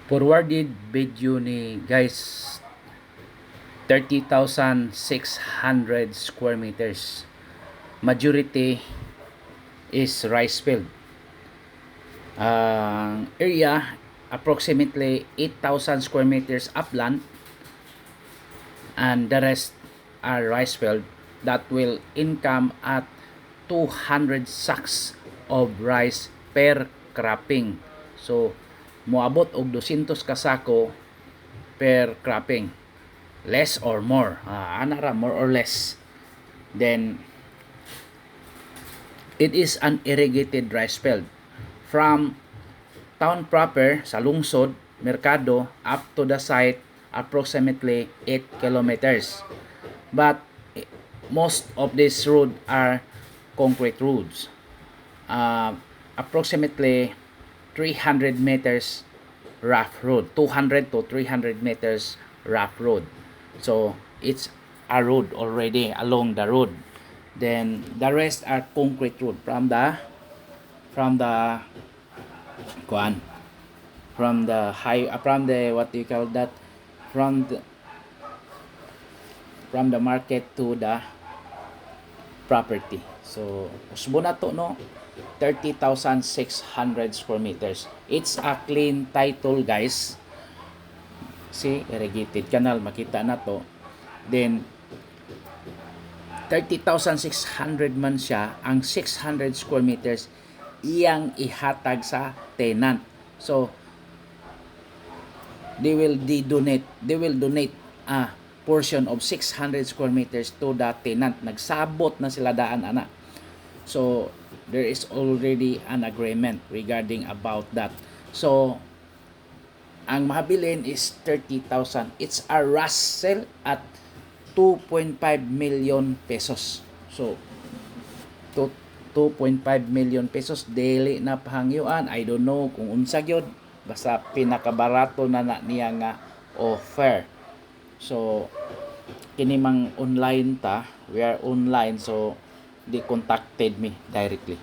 Forwarded video ni guys 30,600 square meters. Majority is rice field. Area approximately 8,000 square meters upland, and the rest are rice field that will income at 200 sacks of rice per cropping. So moabot og 200 ka sako per cropping, less or more, ana ra more or less. Then it is an irrigated rice field from town proper sa lungsod merkado up to the site approximately 8 kilometers, but most of these roads are concrete roads. Approximately 300 meters rough road, 200 to 300 meters rough road. So it's a road already along the road. Then the rest are concrete road from the what do you call that, from the market to the property. So usbo na to, no, 30,600 square meters. It's a clean title, guys. See, irrigated canal, makita na to. Then 30,600 man siya, ang 600 square meters iyang ihatag sa tenant. So they will donate a portion of 600 square meters to the tenant. Nagsabot na sila daan, ana. So there is already an agreement regarding about that. So ang mahabilin is 30,000. It's a rush sale at 2.5 million pesos. So 2.5 million pesos daily na pahangyuan. I don't know kung unsa gyud, basta pinakabarato na niya nga offer. So kini mang online ta, we are online, so they contacted me directly.